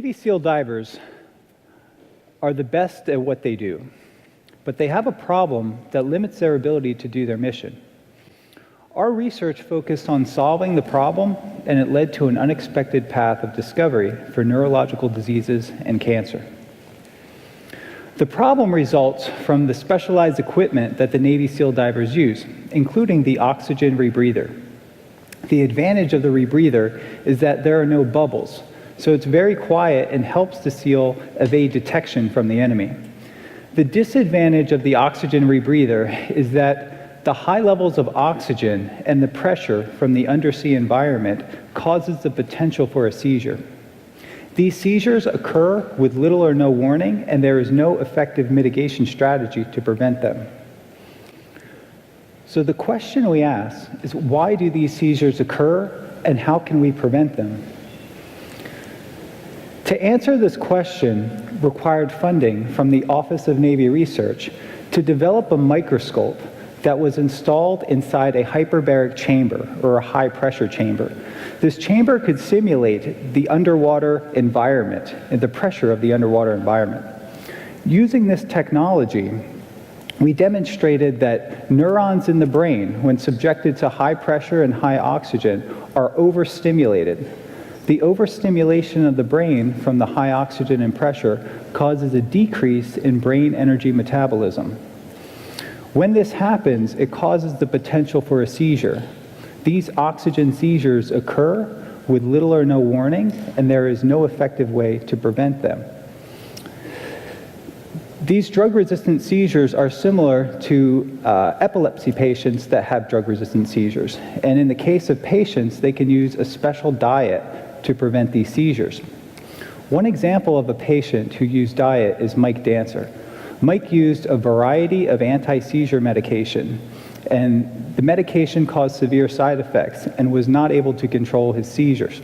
Navy SEAL divers are the best at what they do, but they have a problem that limits their ability to do their mission. Our research focused on solving the problem, and it led to an unexpected path of discovery for neurological diseases and cancer. The problem results from the specialized equipment that the Navy SEAL divers use, including the oxygen rebreather. The advantage of the rebreather is that there are no bubbles, so it's very quiet and helps the SEAL evade detection from the enemy. The disadvantage of the oxygen rebreather is that the high levels of oxygen and the pressure from the undersea environment causes the potential for a seizure. These seizures occur with little or no warning, and there is no effective mitigation strategy to prevent them. So the question we ask is, why do these seizures occur, and how can we prevent them? To answer this question required funding from the Office of Navy Research to develop a microscope that was installed inside a hyperbaric chamber, or a high-pressure chamber. This chamber could simulate the underwater environment and the pressure of the underwater environment. Using this technology, we demonstrated that neurons in the brain, when subjected to high pressure and high oxygen, are overstimulated. The overstimulation of the brain from the high oxygen and pressure causes a decrease in brain energy metabolism. When this happens, it causes the potential for a seizure. These oxygen seizures occur with little or no warning, and there is no effective way to prevent them. These drug-resistant seizures are similar to epilepsy patients that have drug-resistant seizures. And in the case of patients, they can use a special diet to prevent these seizures. One example of a patient who used diet is Mike Dancer. Mike used a variety of anti-seizure medication, and the medication caused severe side effects and was not able to control his seizures.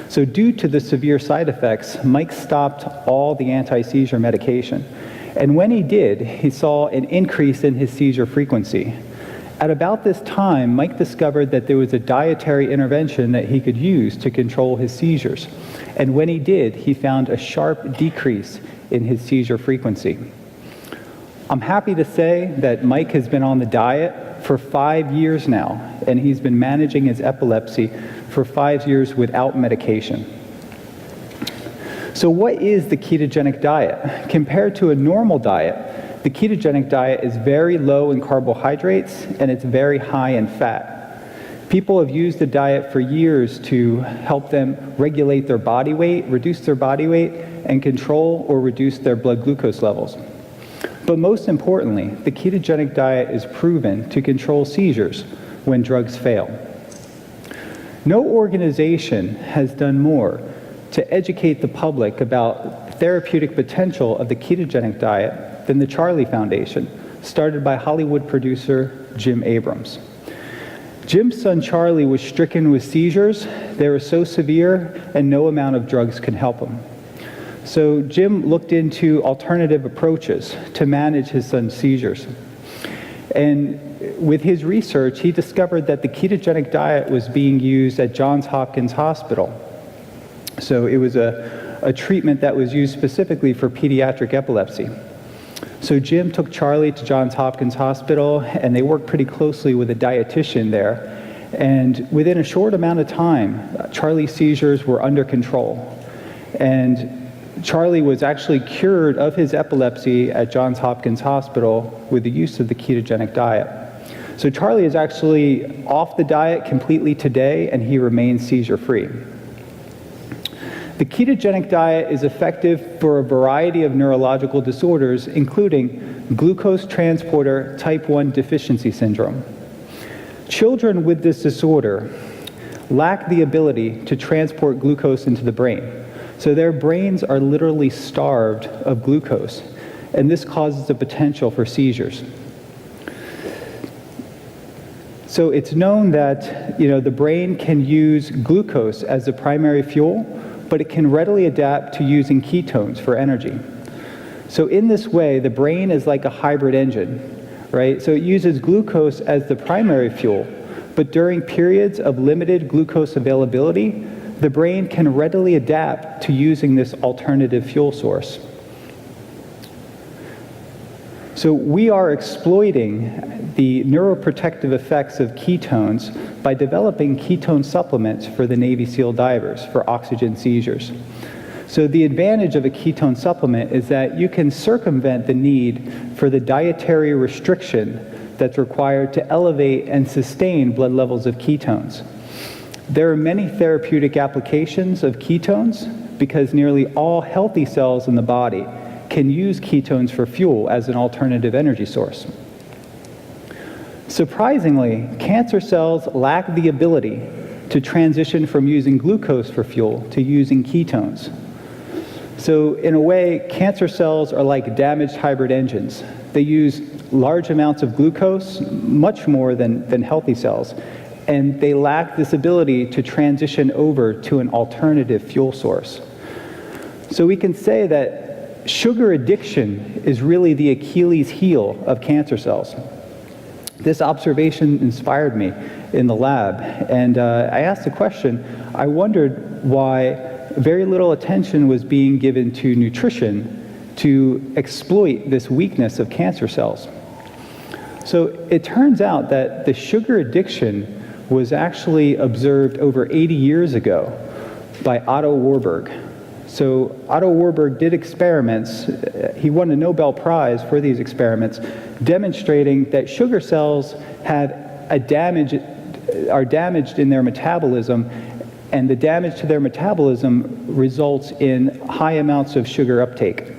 So due to the severe side effects, Mike stopped all the anti-seizure medication. And when he did, he saw an increase in his seizure frequency. At about this time, Mike discovered that there was a dietary intervention that he could use to control his seizures. And when he did, he found a sharp decrease in his seizure frequency. I'm happy to say that Mike has been on the diet for 5 years now, and he's been managing his epilepsy for 5 years without medication. So what is the ketogenic diet? Compared to a normal diet, the ketogenic diet is very low in carbohydrates and it's very high in fat. People have used the diet for years to help them regulate their body weight, reduce their body weight, and control or reduce their blood glucose levels. But most importantly, the ketogenic diet is proven to control seizures when drugs fail. No organization has done more to educate the public about the therapeutic potential of the ketogenic diet than the Charlie Foundation, started by Hollywood producer Jim Abrams. Jim's son Charlie was stricken with seizures. They were so severe and no amount of drugs could help him. So Jim looked into alternative approaches to manage his son's seizures. And with his research, he discovered that the ketogenic diet was being used at Johns Hopkins Hospital. So it was a treatment that was used specifically for pediatric epilepsy. So Jim took Charlie to Johns Hopkins Hospital, and they worked pretty closely with a dietitian there. And within a short amount of time, Charlie's seizures were under control. And Charlie was actually cured of his epilepsy at Johns Hopkins Hospital with the use of the ketogenic diet. So Charlie is actually off the diet completely today, and he remains seizure-free. The ketogenic diet is effective for a variety of neurological disorders, including glucose transporter type 1 deficiency syndrome. Children with this disorder lack the ability to transport glucose into the brain. So their brains are literally starved of glucose, and this causes the potential for seizures. So it's known that the brain can use glucose as the primary fuel, but it can readily adapt to using ketones for energy. So in this way, the brain is like a hybrid engine, right? So it uses glucose as the primary fuel, but during periods of limited glucose availability, the brain can readily adapt to using this alternative fuel source. So we are exploiting the neuroprotective effects of ketones by developing ketone supplements for the Navy SEAL divers for oxygen seizures. So the advantage of a ketone supplement is that you can circumvent the need for the dietary restriction that's required to elevate and sustain blood levels of ketones. There are many therapeutic applications of ketones because nearly all healthy cells in the body can use ketones for fuel as an alternative energy source. Surprisingly, cancer cells lack the ability to transition from using glucose for fuel to using ketones. So in a way, cancer cells are like damaged hybrid engines. They use large amounts of glucose, much more than healthy cells, and they lack this ability to transition over to an alternative fuel source. So we can say that sugar addiction is really the Achilles heel of cancer cells. This observation inspired me in the lab, and I asked the question. I wondered why very little attention was being given to nutrition to exploit this weakness of cancer cells. So it turns out that the sugar addiction was actually observed over 80 years ago by Otto Warburg. So Otto Warburg did experiments. He won a Nobel Prize for these experiments, demonstrating that sugar cells are damaged in their metabolism, and the damage to their metabolism results in high amounts of sugar uptake.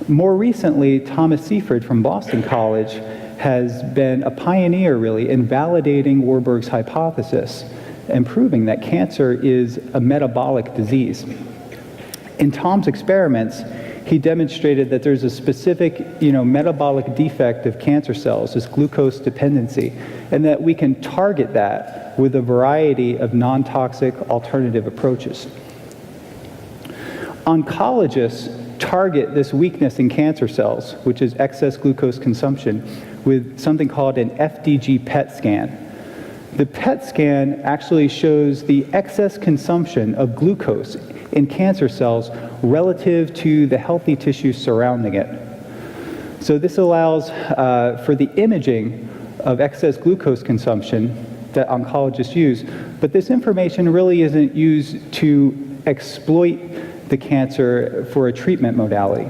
More recently, Thomas Seifert from Boston College has been a pioneer, really, in validating Warburg's hypothesis and proving that cancer is a metabolic disease. In Tom's experiments, he demonstrated that there's a specific, metabolic defect of cancer cells, this glucose dependency, and that we can target that with a variety of non-toxic alternative approaches. Oncologists target this weakness in cancer cells, which is excess glucose consumption, with something called an FDG PET scan. The PET scan actually shows the excess consumption of glucose in cancer cells relative to the healthy tissue surrounding it. So this allows for the imaging of excess glucose consumption that oncologists use, but this information really isn't used to exploit the cancer for a treatment modality.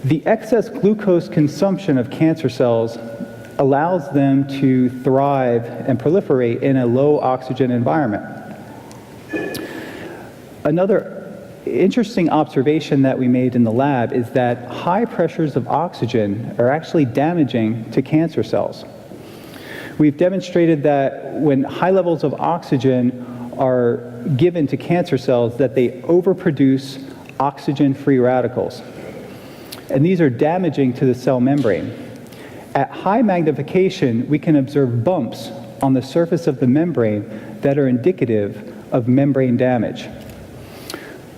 The excess glucose consumption of cancer cells allows them to thrive and proliferate in a low oxygen environment. Another interesting observation that we made in the lab is that high pressures of oxygen are actually damaging to cancer cells. We've demonstrated that when high levels of oxygen are given to cancer cells, that they overproduce oxygen-free radicals. And these are damaging to the cell membrane. At high magnification, we can observe bumps on the surface of the membrane that are indicative of membrane damage.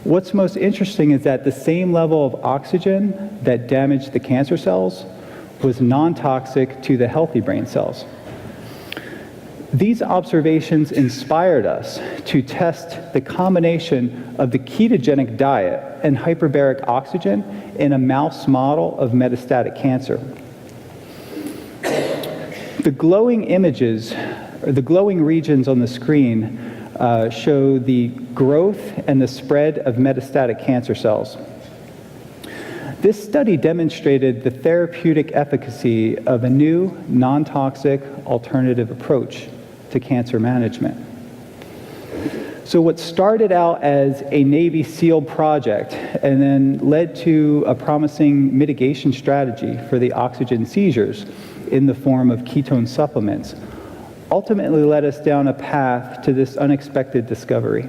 What's most interesting is that the same level of oxygen that damaged the cancer cells was non-toxic to the healthy brain cells. These observations inspired us to test the combination of the ketogenic diet and hyperbaric oxygen in a mouse model of metastatic cancer. The glowing images, or the glowing regions on the screen, show the growth and the spread of metastatic cancer cells. This study demonstrated the therapeutic efficacy of a new, non-toxic alternative approach to cancer management. So what started out as a Navy SEAL project and then led to a promising mitigation strategy for the oxygen seizures in the form of ketone supplements ultimately led us down a path to this unexpected discovery.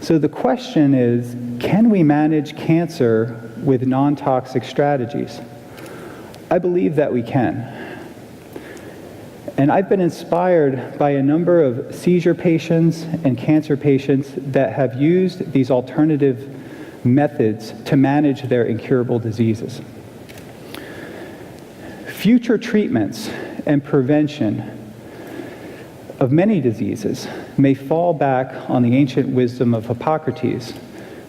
So the question is, can we manage cancer with non-toxic strategies? I believe that we can. And I've been inspired by a number of seizure patients and cancer patients that have used these alternative methods to manage their incurable diseases. Future treatments and prevention of many diseases may fall back on the ancient wisdom of Hippocrates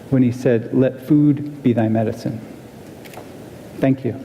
when he said, "Let food be thy medicine." Thank you.